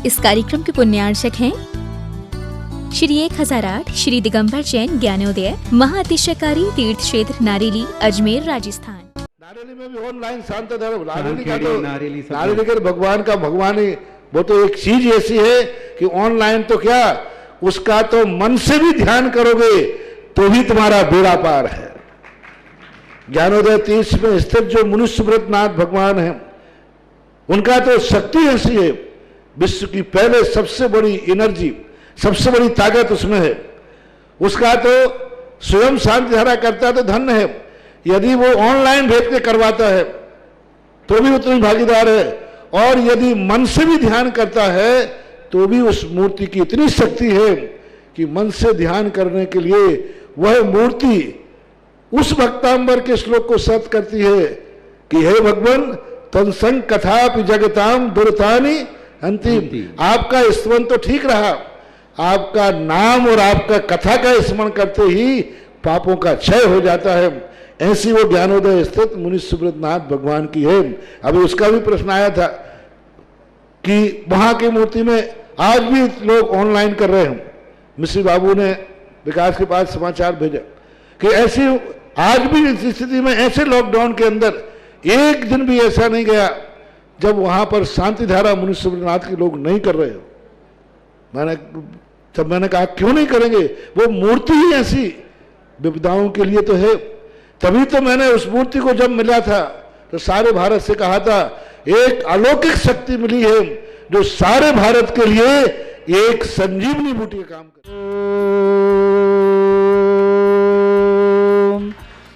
इस कार्यक्रम के पुण्यार्चक हैं श्री 1008 श्री दिगंबर जैन ज्ञानोदय महाअतिशयकारी तीर्थ क्षेत्र नारेली अजमेर राजस्थान। नारेली में भी ऑनलाइन शांत धर्म नारेली का भगवान का भगवान ही वो तो एक चीज ऐसी है कि ऑनलाइन तो क्या उसका तो मन से भी ध्यान करोगे तो भी तुम्हारा बेड़ा पार है। ज्ञानोदय तीर्थ में स्थित जो मुनि सुब्रतनाथ भगवान है उनका तो शक्ति ऐसी है, विश्व की पहले सबसे बड़ी एनर्जी सबसे बड़ी ताकत उसमें है। उसका तो स्वयं शांति धारा करता तो धन्य है, यदि वो ऑनलाइन भेज के करवाता है तो भी उतनी भागीदार है, और यदि मन से भी ध्यान करता है तो भी उस मूर्ति की इतनी शक्ति है कि मन से ध्यान करने के लिए वह मूर्ति उस भक्तांबर के श्लोक को सत्य करती है कि हे भगवान तत्संग कथापि जगताम दुर्तानि अंतिम। आपका स्मरण तो ठीक रहा, आपका नाम और आपका कथा का स्मरण करते ही पापों का क्षय हो जाता है। ऐसी वो ज्ञानोदय स्थित मुनि सुब्रतनाथ भगवान की है। अभी उसका भी प्रश्न आया था कि वहां की मूर्ति में आज भी लोग ऑनलाइन कर रहे हैं। मिश्री बाबू ने विकास के पास समाचार भेजा कि ऐसी आज भी इस स्थिति में ऐसे लॉकडाउन के अंदर एक दिन भी ऐसा नहीं गया जब वहां पर शांति धारा मुनि सुब्रतनाथ के लोग नहीं कर रहे हो। मैंने कहा क्यों नहीं करेंगे, वो मूर्ति ही ऐसी विपदाओं के लिए तो है। तभी तो मैंने उस मूर्ति को जब मिला था तो सारे भारत से कहा था एक अलौकिक शक्ति मिली है जो सारे भारत के लिए एक संजीवनी बूटी का काम कर।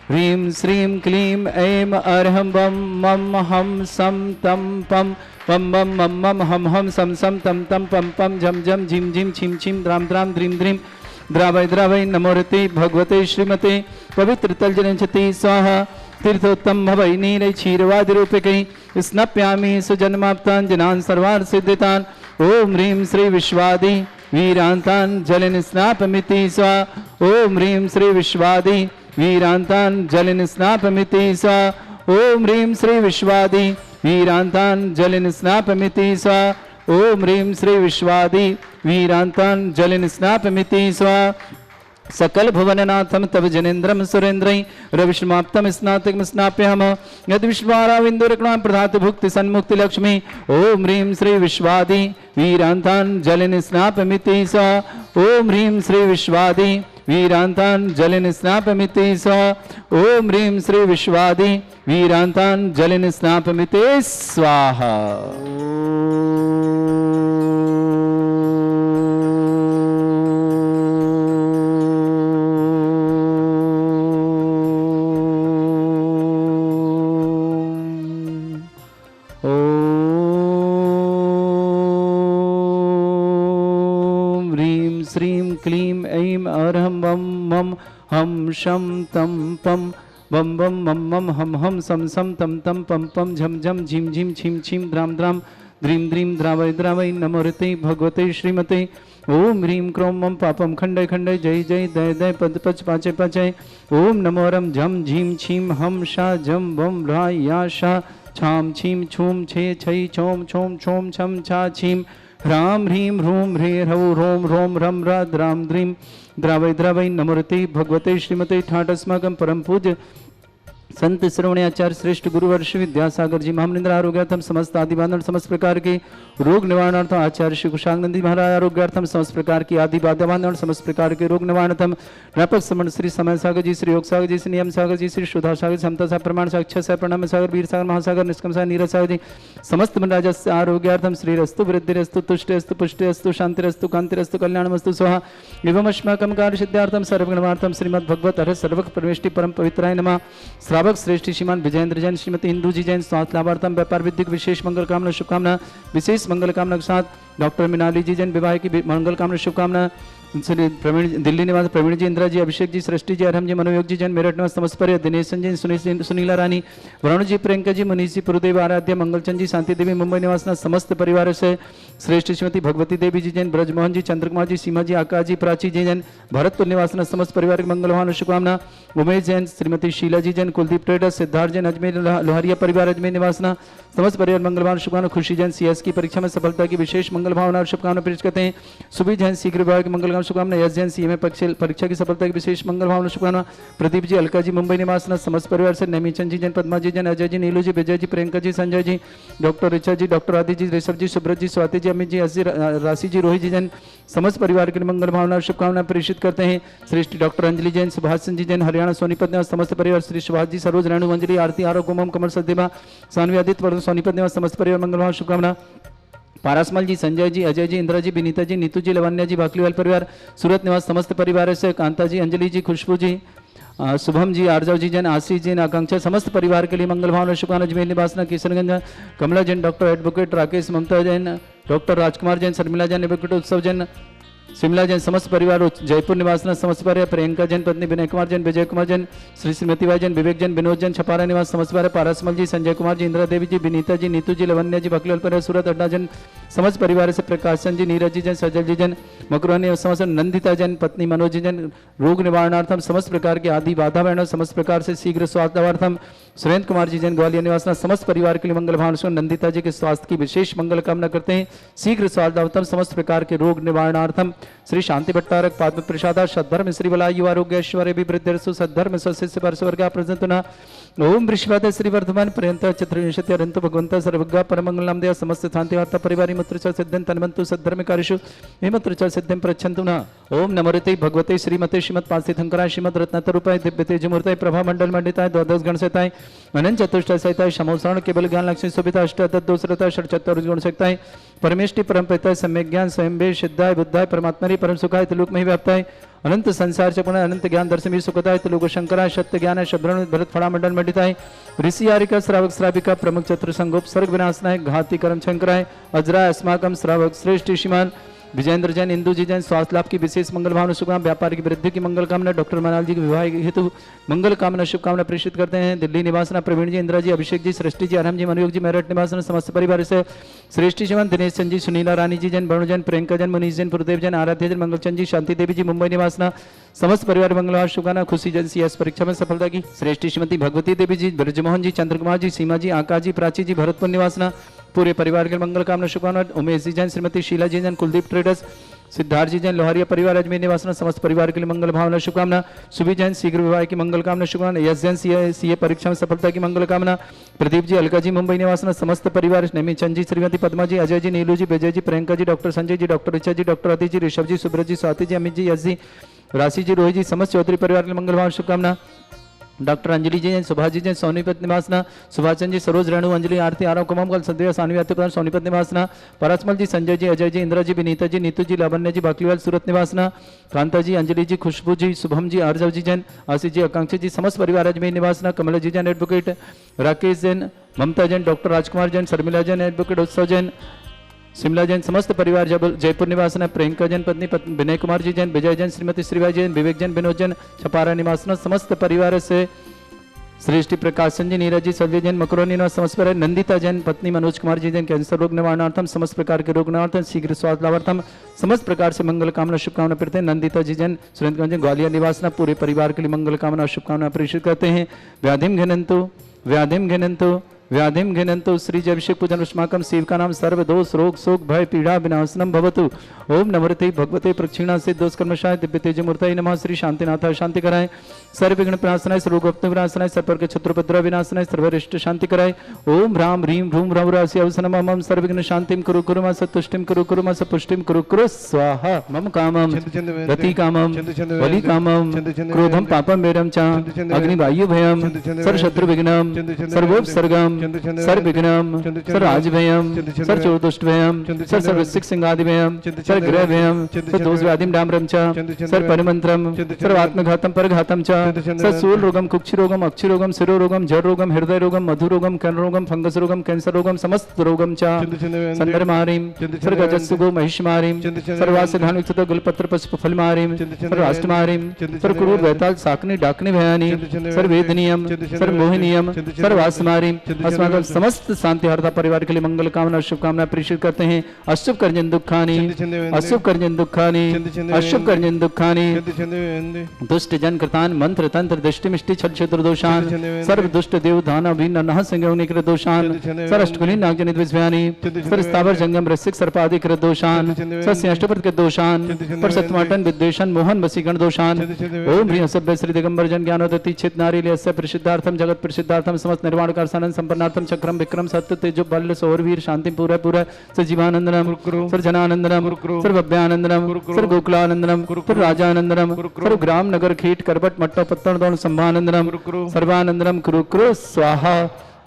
ह्रीं श्रीं क्लीं ऐं अर्हं बम मम हम सम तम पम पम बम मम मम हम हम सम सम तम तम पम पम झम झम झिम झिम छिम छिम द्राम द्राम द्रीम द्रीम द्रावय द्रावय नमोरते भगवते श्रीमते पवित्र तलजनचति स्वाहा तीर्थोत्तम भवै नीलै क्षीरवादि रूपकै स्नप्यामि सुजन्माप्तान् जनान् सर्वान् सिद्धितान्। ओम ह्रीं श्री विश्वादि वीरान्तान् जलिन स्नापमिति स्वाहा। ओम ह्रीं श्री विश्वादि वीरान्तान् जलिन स्नापमिति स्वाहा। ओम ह्रीं श्री विश्वादि वीरान्तान् जलिन स्नापमिति स्वाहा। ओम ह्रीं श्री विश्वादि वीरान्तान् जलिन स्नापमिति स्वाहा। सकल भुवननाथम तव जनेन्द्रम सुरेन्द्रई रविष्माप्तम स्नातकम स्नाप्यहम यद विश्वाराविंदुरकणां प्रधात भुक्ति सन्मुक्ति लक्ष्मी। ओम ह्रीं श्री विश्वादि वीरान्तान् जलिन स्नापमिति स्वाहा। ओम ह्रीं श्री विश्वादि वीरान्तान् जलिन स्नापमिति स्वाहा। ओम ह्रीं श्री विश्वादि वीरान्तान् जलिन स्नापमिति स्वाहा। श्रीं क्लीं ऐं अर्हं बम मम हम शम तम पम बम बम मम मम हम हम सम सम तम तम पम पम झम झम झिम झिम छिम छिम द्राम द्राम द्रीम द्रीम द्रावय द्रावय नमोरते भगवते श्रीमते। ओम ह्रीं क्रों मम पापम खंडय खंडय जय जय दय दय पद पच पाचय पाचय। ओम नमोरम झम झीम छीम हम शा जम बम रा या शा छाम छीम छूम छे छई छोम छोम छोम छम छा छीम ह्रां ह्रीं ह्रूं ह्रे ह्रौ रोम रोम रम राद राम द्रीं द्रावय द्रावय नमोरते भगवते श्रीमते। ठाट अस्माकं परम पूज्य संत श्रवण आचार्य श्रेष्ठ गुरुवर्ष विद्यासागर जी महामनिंद्र आरोग्यार्थम समस्त आदि बांधव समस्त प्रकार के रोग निवारणार्थम आचार्य श्री कुशांगनंदी महाराज आरोग्यार्थम समस्त प्रकार की आदि बाध्य बांधव समस्त प्रकार के रोग निवारणार्थम व्यापक समण श्री समय सागर जी श्री योग सागर जी श्री नियम सागर जी श्री सुधा सागर समता सागर प्रमाण सागर अक्षय सागर प्रणाम सागर वीर सागर महासागर निष्कम सागर नीरज सागर जी समस्त मनराज आरोग्यार्थम श्री रस्तु वृद्धिरस्तु तुष्टिरस्तु पुष्टिरस्तु शांतिरस्तु कांतिरस्तु कल्याणमस्तु स्वाहा। एवं अस्माकं कार्य सिद्धार्थम सर्वगुणवार्थम श्रीमद् भगवत हर सर्वक परमेष्टि परम पवित्राय नमः। श्रावक श्रेष्ठ श्रीमान विजयेंद्र जैन श्रीमती हिंदू जी जैन स्वास्थ्य लाभार्थम व्यापार विद्युत विशेष मंगल कामना शुभकामना विशेष मंगल कामना के साथ डॉक्टर मिनाली जी जैन विवाह की मंगल कामना शुभकामना। श्री प्रवीण दिल्ली निवास प्रवीण जी, इंदिरा जी, अभिषेक जी, सृष्टि जी, अरहम जी, मनोयोग जी, जैन मेरठ निवास समस्त परिवार, दिनेश जी, सुनीला रानी, वरुण जी, प्रियंका जी, मनीष जी, पुरुदेव आराध्य, मंगलचंद जी, शांति देवी, मुंबई निवास समस्त परिवार से श्रेष्ठ श्रीमती भगवती देवी जी जैन, ब्रजमोहन जी, चंद्रकुमार जी, सीमा जी, आकाश जी, प्राची जी जैन, भरतपुर निवास समस्त परिवार के मंगल भावना शुभकामना, उमेश जैन, श्रीमती शीला जी जैन, कुलदीप ट्रेडर्स, सिद्धार्थ जैन, अजमेर लोहरिया परिवार अजमेर निवास समस्त परिवार मंगल भावना शुभकामना, खुशी जैन, सीएस की परीक्षा में सफलता की विशेष मंगल भावना और शुभकामना पेश करते हैं। सुबी जैन, शीघ्र विवाह की मंगल शुभकामना, यश जैन, सीएमए परीक्षा की सफलता की विशेष मंगल भावना शुभकामना, प्रदीप जी, अलका जी, मुंबई निवास समस्त परिवार से नमीचंद जी जैन, पद्मा जी जैन, अजय जी, नीलू जी, विजय जी, प्रियंका जी, संजय जी, डॉक्टर ऋचा जी, डॉक्टर आदि जी, ऋषभ जी, सुब्रत जी, स्वाति जी, अमित जी, राशि जी, रोहित जी जैन, समस्त परिवार के मंगल भावना और शुभकामना प्रेषित करते हैं। श्रेष्ठ डॉक्टर अंजलि जैन, सुभाष सिंह जी जैन, हरियाणा सोनीपत निवास समस्त परिवार, श्री सुभाष जी, सरोज रेणु, अंजलि, आरती, आरोप, उमम, कमल सदेवा, सानवी आदित्य, सोनीपत निवास समस्त परिवार मंगल भावना शुभकामना, पारसमल जी, संजय जी, अजय जी, इंदिरा जी, विनीता जी, नीतू जी, लवन्या जी, बाकलीवाल परिवार, सूरत निवास समस्त परिवार से कांता जी, अंजलि जी, खुशबू जी, शुभम जी, आरजव जी जैन, आशीष जी, आकांक्षा समस्त परिवार के लिए मंगल भावना शुभकामना, अजमेर निवासना, किशनगंज, कमला जैन, डॉक्टर एडवोकेट राकेश, ममता जैन, डॉक्टर राजकुमार जैन, शर्मिला जैन, एडवोकेट उत्सव जैन, शिमला जैन, समस्त परिवार, जयपुर निवासना समस्त परिवार, प्रियंका जैन, पत्नी विनय कुमार जैन, विजय कुमार जैन, श्री श्रीमती बाई जैन, विवेक जैन, विनोद जैन, छपारा निवास समस्त परिवार, पारसमल जी, संजय कुमार जी, इंदिरा देवी जी, विनीता जी, नीतू जी, लवन्या जी, बकलीवाल परिवार, सूरत अड्डा जैन, समस्त परिवार से प्रकाशन जी, नीरज जी जैन, सजल जी जैन, मकरोनी समस्त, नंदिता जैन, पत्नी मनोज जी जैन, रोग निवारणार्थम समस्त प्रकार के आदि बाधा वर्ण समस्त प्रकार से शीघ्र स्वास्थ्यार्थम, सुरेंद्र कुमार जी जैन, ग्वालियर निवासना समस्त परिवार के लिए मंगल भावना, नंदिता जी के स्वास्थ्य की विशेष मंगल कामना करते हैं। शीघ्र स्वास्थ्यार्थम समस्त प्रकार के रोग निवारणार्थम श्री शांति भट्टारक पाद प्रसादा सद्धर्म श्री बला युवा आरोग्य ऐश्वर्य विवृद्धिर्सु सद्धर्म स्वस्य परस्वर्गा प्रजंतना ओम वृषभाद श्री वर्धमान पर्यंत चतुर्विंशति अरंत भगवंत सर्वज्ञ परमंगल नामदेव समस्त शांति वार्ता परिवारी मुत्र च सिद्धं तन्वन्तु सद्धर्म कार्येषु हिमत्र च सिद्धिं प्रच्छन्तु न। ओम नमोते भगवते श्रीमते श्रीमद पांचतीर्थंकराय श्रीमद रत्नतरूपाय दिव्य तेजमूर्ताय प्रभा मंडल मंडिताय द्वादश गण सहिताय अनंत चतुष्टय सहिताय समोसरण केवल ज्ञान लक्ष्मी सुविधा अष्टादश दोषरता षट्चत्वारिश गुण सहिताय परमेष्टि परम पिताय सम्यक ज्ञान स्वयं वे सिद्धाय बुद्धाय परमात्मनि परम सुखाय त्रिलोक में व्याप्ताय अनंत संसार च पुनः अनंत ज्ञान दर्शन सुखताय त्रिलोक शंकराय सत्य ज्ञान शब्रण भरत फड़ा मंडल मंडिताय ऋषि आरिका श्रावक श्राविका प्रमुख चतुर संगोप सर्ग विनाशनाय घाती कर्म शंकराय अजराय अस्माकम श्रावक श्रेष्ठ श्रीमान विजेंद्र जैन इंदु जी जैन स्वास्थ्य लाभ की विशेष मंगल भावना शुभकामना व्यापार की वृद्धि की मंगल कामना डॉक्टर मनाल जी के विवाह हेतु मंगल कामना शुभकामना प्रेषित करते हैं। दिल्ली निवासना प्रवीण जी इंदिरा जी अभिषेक जी सृष्टि जी अरहम जी मनोयोग जी मेरठ निवासना समस्त परिवार से श्रेष्ठ शिवन दिनेश चंद जी सुनीला रानी जी जैन वरुण जैन प्रियंका जैन मनीष जैन पुरदेव जैन आराध्य जैन मंगलचंद जी शांति देवी जी मुंबई निवासना समस्त परिवार मंगलवार शुभकामना खुशी जैन सीएस परीक्षा में सफलता की श्रेष्ठ श्रीमती भगवती देवी जी ब्रजमोहन जी चंद्रकुमार जी सीमा जी आकाश जी प्राची जी भरतपुर निवासना पूरे परिवार के मंगल कामना शुभकामना उमेश जी जैन श्रीमती शीला जी जैन कुलदीप ट्रेडर्स सिद्धार्थ जी जैन लोहरिया परिवार अजमेर निवासना समस्त परिवार के लिए मंगल भावना शुभकामना सुबी जैन शीघ्र विवाह की मंगल कामना शुभकामना यश जैन सीए परीक्षा में सफलता की मंगल कामना प्रदीप जी अलका जी मुंबई निवासना समस्त परिवार नमी चंद जी श्रीमती पद्मा जी अजय जी नीलू जी विजय जी प्रियंका जी डॉक्टर संजय जी डॉक्टर ऋचा जी डॉक्टर आदि जी ऋषभ जी सुब्रत जी स्वाति जी अमित जी यश जी राशि जी रोहित जी समस्त चौधरी परिवार के लिए मंगल भावना शुभकामना डॉक्टर अंजलि जी जैन सुभाष जी जैन सोनीपत निवासना सुभाष चंद जी सरोज रेणु अंजलि आरती आरव कुमम कल सदैव सानवी आत्मकरण सोनीपत निवासना परसमल जी संजय जी अजय जी इंदिरा जी विनीता जी नीतू जी लावण्य जी बाकलीवाल सूरत निवासना कांता जी अंजलि जी खुशबू जी शुभम जी आरजव जी जैन आशीष जी आकांक्षा जी समस्त परिवार अजमेर निवासना कमला जी जैन एडवोकेट राकेश जैन ममता जैन डॉक्टर राजकुमार जैन शर्मिला जैन एडवोकेट उत्सव जैन शिमला जैन समस्त परिवार जयपुर निवासना प्रियंका जैन पत्नी विनय कुमार जी जैन विजय जैन श्रीमती श्रीबाई जैन विवेक जैन विनोद जैन छपारा निवासना समस्त परिवार से श्रेष्ठी प्रकाशन जी नीरज जी सव्य जैन मकरोनी निवास समस्त परिवार नंदिता जैन पत्नी मनोज कुमार जी जैन कैंसर रोग निवारणार्थम समस्त प्रकार के रोग निवारणार्थम शीघ्र स्वास्थ्य लाभार्थम समस्त प्रकार से मंगल कामना शुभकामना करते हैं नंदिता जी जैन सुरेंद्र जैन ग्वालियर निवासना पूरे परिवार के लिए मंगल कामना शुभकामना प्रेषित करते हैं व्याधिम घिनंतु श्री जयभिषेक पूजन उष्माकम शिव का नाम सर्व दोष रोग शोक भय पीड़ा विनाशनम भवतु ओम नमोते भगवते प्रक्षिणा से दोष कर्मशाय दिव्य तेज मूर्तये नमः श्री शांतिनाथ शांति कराए सर्व विघ्न विनाशनाय सर्वगुप्त विनाशनाय सर्पर के छत्रपद्र विनाशनाय सर्वरिष्ट शांति कराए ओम राम ह्रीम भ्रूम भ्रम राशि अवसनम मम सर्व विघ्न शांतिम कुरु कुरु मा सतुष्टिम कुरु मा सपुष्टिम कुरु स्वाहा मम कामम रति कामम बलि कामम क्रोधम पापम वेरम च अग्नि वायु भयम सर्व शत्रु विघ्नम सर्वोपसर्गम सर्वविघ्नं सर्वराजभयं सर्वचतुष्टभयं सर्वसिंहादिभयं सर्वग्रहभयं सर्वदोषव्याधिं डाम्रं च सर्वपरिमन्त्रं सर्वात्मघातं परघातं च सर्वशूलरोगं कुक्षिरोगं अक्षिरोगं शिरोरोगं जठरोगं हृदयरोगं मधुरोगं कर्णरोगं फंगसरोगं कैंसररोगं समस्त रोगं च संदर्मारीं सर्वगजस्सुगो महिषमारीं सर्वासधानुक्त गुलपत्र पुष्प फलमारीं सर्वाष्टमारीं सर्वक्रूर वैताल साकनी डाकनी भयानी सर्ववेदनीयम सर्वमोहिनीयम सर्वासमारीं अस्माकं समस्त शांति हरता परिवार के लिए मंगल कामना शुभकामना प्रेषित करते हैं। अशुभ कर्जन दुखानी अशुभ कर्जन दुखानी अशुभ कर्जन दुखानी दुष्ट जन कृतान मंत्र तंत्र दृष्टि मिष्टि छल क्षेत्र दोषान सर्व दुष्ट देव दाना भिन्न नह संगवनी कृत दोषान सर अष्टकुली नागजनित विस्व्यानी सर स्थावर जंगम रसिक सर्पादि कृत दोषान सस्य अष्टपद के दोषान पर सत्माटन विद्वेषण मोहन वसीकरण दोषान ओम ह्रीं सभ्य श्री दिगंबर जन ज्ञानोदति चित नारी अस्य प्रसिद्धार्थम जगत प्रसिद्धार्थम समस्त निर्वाण कारसानंद संपन्नार्थम चक्रम विक्रम सत्य तेजो बल सौरवीर शांति पूरा पूरा सजीवानंदनम सर जनानंदनम सर भव्यानंदनम सर गोकुलानंदनम सर राजानंदनम सर ग्राम नगर खेट करबट मट्टा पत्तन दौड़ संभानंदनम सर्वानंदनम कुरु कुरु स्वाहा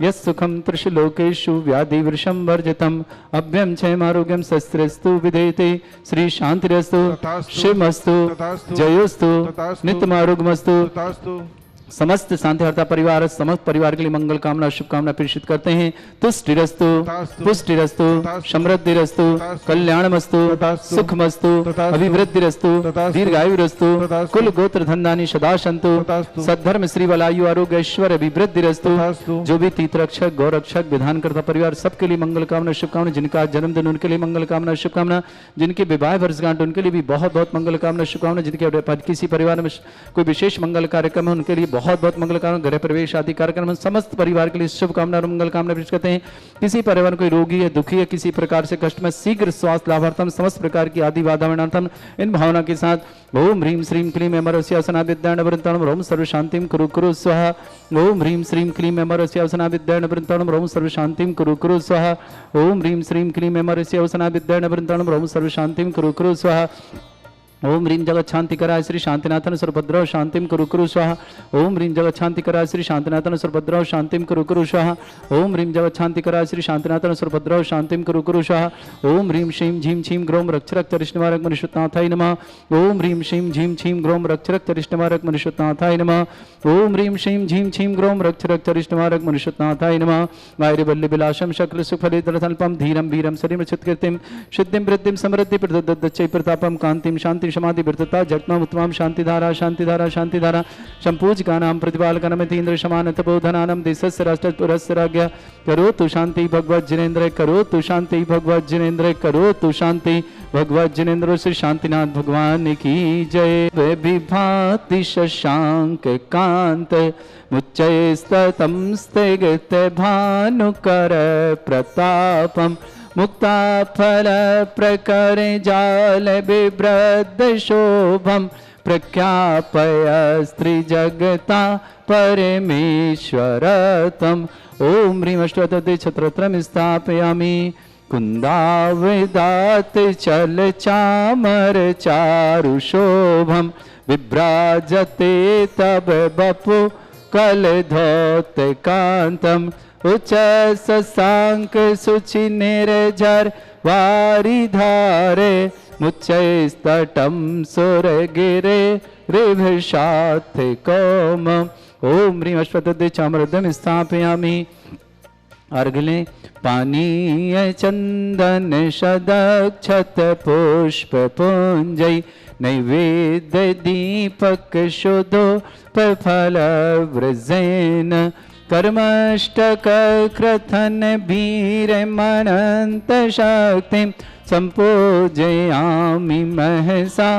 यस्सुखं त्रिशलोकेषु व्याधिवृषं वर्जितम् अभ्यं क्षयमारोग्यं शस्त्रस्तु विधेयते श्री शांतिरस्तु शिवमस्तु जयोस्तु नित्यमारोग्यमस्तु समस्त शांतिहर्ता परिवार समस्त परिवार के लिए मंगल कामना शुभकामना प्रेषित करते हैं। तुष्टिरस्तु पुष्टिरस्तु समृद्धिरस्तु कल्याणमस्तु सुखमस्तु अभिवृद्धिरस्तु दीर्घायुरस्तु कुल गोत्र धन्धानी सदा सन्तु सद्धर्म श्री वलायु आरोग्य ऐश्वर्य अभिवृद्धिरस्तु। जो भी तीर्थरक्षक गौरक्षक विधानकर्ता परिवार सबके लिए मंगल कामना शुभकामना। जिनका जन्मदिन उनके लिए मंगल कामना शुभकामना। जिनके विवाह वर्षगांठ उनके लिए भी बहुत बहुत मंगल कामना शुभकामना। जिनके किसी परिवार में कोई विशेष मंगल कार्यक्रम है उनके लिए बहुत बहुत मंगल कामना। गृह प्रवेश आदि कार्यक्रम समस्त परिवार के लिए शुभकामना और मंगल कामना पेश करते हैं। किसी परिवार कोई रोगी है दुखी है किसी प्रकार से कष्ट में शीघ्र स्वास्थ्य लाभार्थम समस्त प्रकार की आदि बाधा विनार्थम इन भावना के साथ ओम ह्रीं श्रीं क्लीं अमरस्यासना विद्याणवृत्ताणं रोम सर्व शांतिं कुरु कुरु स्वाहा। ओम ह्रीं श्रीं क्लीं अमरस्यासना विद्याणवृत्ताणं रोम सर्व शांतिं कुरु कुरु स्वाहा। ओम ह्रीं श्रीं क्लीं अमरस्यासना विद्याणवृत्ताणं रोम सर्व शांतिं कुरु कुरु स्वाहा। ओम ह्रीं जगत शांतिकराय श्री शांतिनाथन सुरभद्रव शांतिं कुरु कुरु स्वाहा। ओम ह्रीं जगत शांतिकराय श्री शांतिनाथन सुरभद्रव शांतिं कुरु कुरु स्वाहा। ओम ह्रीं जगत शांतिकराय श्री शांतिनाथन सुरभद्रव शांतिं कुरु कुरु स्वाहा। ओम ह्रीं श्रीं झीं छीं ग्रोम रक्षरक चरिष्णवारक मनुष्यनाथाय नमः। ओम ह्रीं श्रीं झीं छीं ग्रोम रक्षरक चरिष्णवारक मनुष्यनाथाय नमः। ओम ह्रीं श्रीं झीं छीं ग्रोम रक्षरक चरिष्णवारक मनुष्यनाथाय नमः। गायरवल्ली विलासम शक्ल सुफलितल्पम धीरम वीरम शरीर चित्कीर्तिम सिद्धिं वृद्धिं समृद्धि प्रदद्दच्चै प्रतापम कांतिं शांति समाधि वृद्धता जटनाम उत्तमाम शांतिधारा शांतिधारा शांतिधारा संपूजकानां प्रतिपालकनमितीन्द्र समान तपोधनानां देशस्य राष्ट्रपुरस्य राज्ञ करोतु शांति भगवत जिनेन्द्र करोतु शांति भगवत जिनेन्द्र करोतु शांति भगवत जिनेन्द्र श्री शांतिनाथ भगवान की जय। विभाति शशांक कांत मुच्चैस्ततं स्थित भानुकर प्रतापम मुक्ता फल प्रकर जाल बिभ्रद शोभम प्रख्यापय स्त्री जगता परमेश्वरतम। ओम ह्रीं अष्टवदते छत्रत्रम स्थापयामि कुंदावदात चल चामर चारु शोभम विभ्राजते तब बपु कल धौत कांतम उच्च ससांक सुचि निर्जर वारी धारे मुच्चैस्तटम सुर गिरे रिभशाथ कौम। ओम ह्रीं अश्वत्थे चामरदम स्थापयामि अर्घले पानीय चंदन शदक्षत पुष्प पुंजय नैवेद्य दीपक शुद्धो फल व्रजेन कर्मष्टक क्रथन भीर मनंत शक्ति संपूजयामि महसा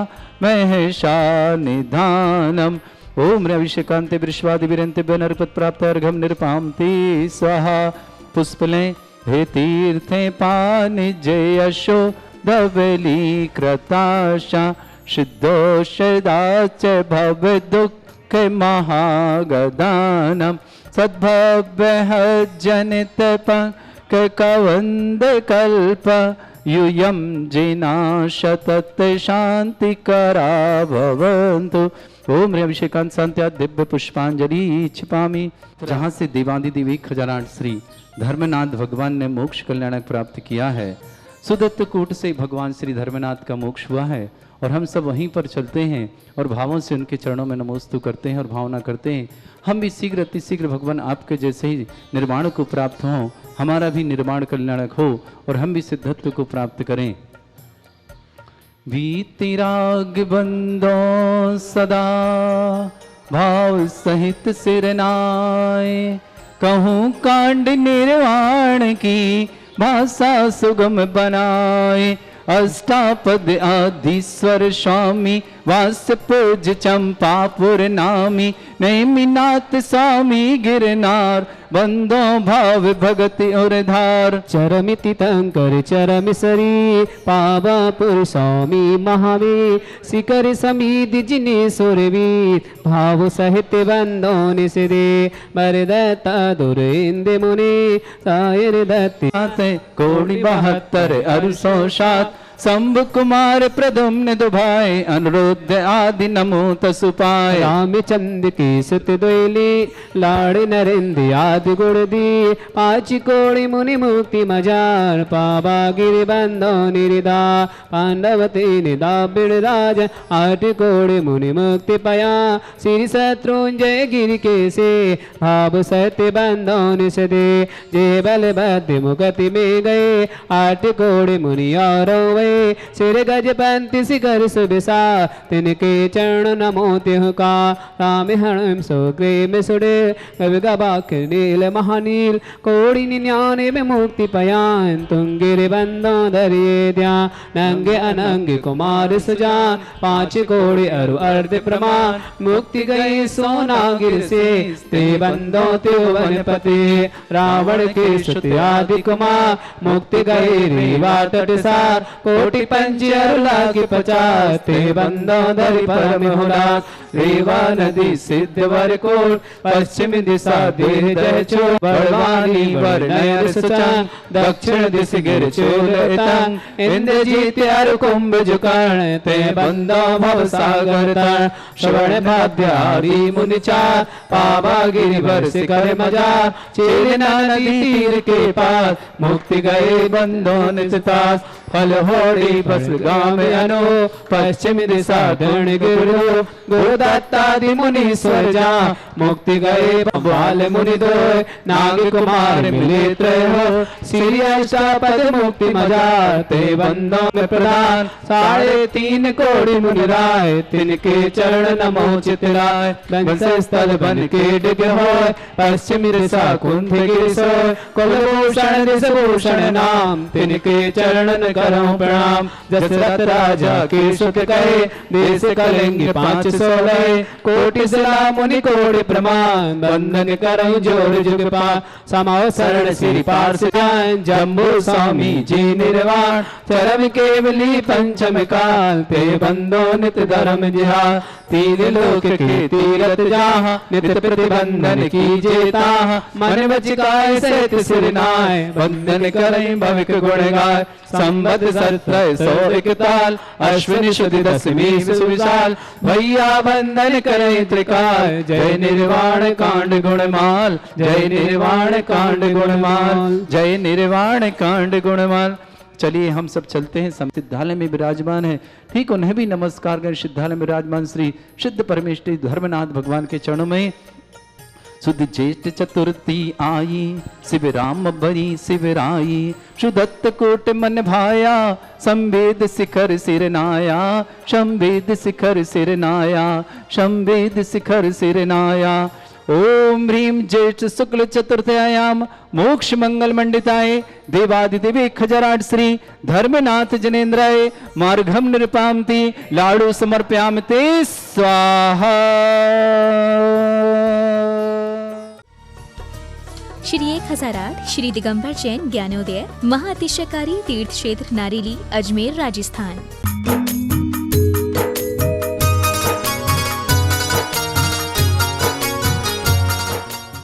महषा निधानम। ओम अभिषेकांते वृषवादि विरंते नरपत प्राप्त अर्घम निरपामति स्वाहा। पुष्पले हे तीर्थे पानिजय यशो धवली कृताशा सिद्धोषदाच भव दुख महागदानम सद्भव्य जनित पंक कवंद कल्प यूयम जिनाशतत शांति करा भवन्तु। ओम रे अभिषेकांत शांत्या दिव्य पुष्पांजलि छिपामी। जहाँ से देवादिदेव 1008 श्री धर्मनाथ भगवान ने मोक्ष कल्याणक प्राप्त किया है, सुदत्त कूट से भगवान श्री धर्मनाथ का मोक्ष हुआ है और हम सब वहीं पर चलते हैं और भावों से उनके चरणों में नमोस्तु करते हैं और भावना करते हैं हम भी शीघ्र अतिशीघ्र भगवान आपके जैसे ही निर्माण को प्राप्त हों, हमारा भी निर्माण कल्याणक हो और हम भी सिद्धत्व को प्राप्त करें। वीतिराग बंदो सदा भाव सहित सिरनाए, कहूँ कांड निर्वाण की भाषा सुगम बनाए। अष्टापद आदिस्वर स्वामी वास पूज चंपापुर नामी, नेमिनाथ स्वामी गिरनार बंदो भाव भगति और धार। चरमिति तंकर चरम सरी पावापुर स्वामी महावीर, शिखर समीधि जिने सुरवीर भाव सहित बंदो निषदे। बरदत्ता दुरेंद्र मुनि सायर दत्त कोटि 72 अरसों सात, शंभु कुमार प्रदुम्न दुभाए, अनुरुद्ध आदि नमो तसुपाय। रामचंद्र की सुत दोयली लाड़ नरेंद्र आदि गुण दी, पांच कोड़ि मुनि मुक्ति मजार पावा गिरि बंदो निरिदा। पांडव तीन दाबिड़ राज 8 कोड़ि मुनि मुक्ति पाया, श्री शत्रुंजय गिरि के से भाव सत्य बंदो निषदे। जय बल बद्ध मुगति में गए 8 कोड़ि मुनि और वे, सिर गजपंति शिखर सुबिसा तिनके चरण नमो त्यह का। राम हणम सुग्रीव सुडे कवि गवाक नील महानील, कोड़ि 99 मुक्ति पयान तुंगिर बंदो धरिए ध्यान। नंगे अनंग कुमार सुजान 5 कोड़ि अरु अर्ध प्रमाण, मुक्ति गई सोनागिर से ते बंदो त्योवन पति। रावण के श्रुति आदि कुमार मुक्ति गई रीवा तटसार, कोटि पंचर लागे 50 ते बंदो धरि परम हुलास। रेवा नदी सिद्ध वर कोट पश्चिम दिशा देह जय चोर, बड़वानी वर नयर सुचान दक्षिण दिश गिर चोल तंग। इंद्रजीत अरु कुंभ जुकर्ण ते बंदो भव सागर तर। श्रवण भाद्यारी मुनि चार पावा गिरिवर शिखर मजार, चेरना नदी तीर के पास मुक्ति गए बंदो निजतास। फल होड़ी बस गांव अनो पश्चिम दिशा दण गिरो, गोदत्तादि मुनि स्वर्जा मुक्ति गए बाल मुनि दो। नाग कुमार मिले त्रय हो, श्री अष्टापद मुक्ति मजार ते बंदों में प्रदान। 3.5 कोड़ि मुनि राय तिनके चरण नमो चितराय। स्थल बन के डिग हो पश्चिम दिशा कुंठ गिर सो, कुलभूषण दिश भूषण नाम तिनके चरण करो प्रणाम। दशरथ राजा के सुख कहे देश कलेंगे 516, कोटि सला मुनि कोड़ि प्रमाण बंधन करो जोर जुग पा। समाओ शरण श्री पार्ष जान जम्बू स्वामी जी निर्वाण, चरम केवली पंचम काल ते बंदो नित धर्म जिहार। 3 लोक के तीरथ जहाँ नित प्रतिबंधन कीजे ताहाँ, मन वचिकाय सहित सिरनाय बंधन करें भविक गुण गाय। संबत 1741 अश्विनी शुद्ध दशमी सुविशाल, भैया बंधन करें त्रिकाल। जय निर्वाण कांड गुणमाल, जय निर्वाण कांड गुणमाल, जय निर्वाण कांड गुणमाल। चलिए हम सब चलते हैं, सिद्धालय में विराजमान है, ठीक उन्हें भी नमस्कार करें। सिद्धालय में विराजमान श्री सिद्ध परमेश्वरी धर्मनाथ भगवान के चरणों में। सुध ज्येष्ठ चतुर्थी आई, शिव राम बरी शिवराई। सुदत्त कोट मन भाया, संवेद शिखर सिर नाया। संवेद शिखर सिर नाया, संवेद शिखर सिर नाया। ओम ह्रीम ज्येष्ठ शुक्ल चतुर्थयाम मोक्ष मंगल मंडिताय देवादिदेव 1008 श्री धर्मनाथ जनेन्द्राय मार्गम निरपामति लाडू समर्पयामते स्वाहा। श्री 1008 श्री दिगंबर जैन ज्ञानोदय महाअतिशयकारी तीर्थ क्षेत्र नारेली अजमेर राजस्थान।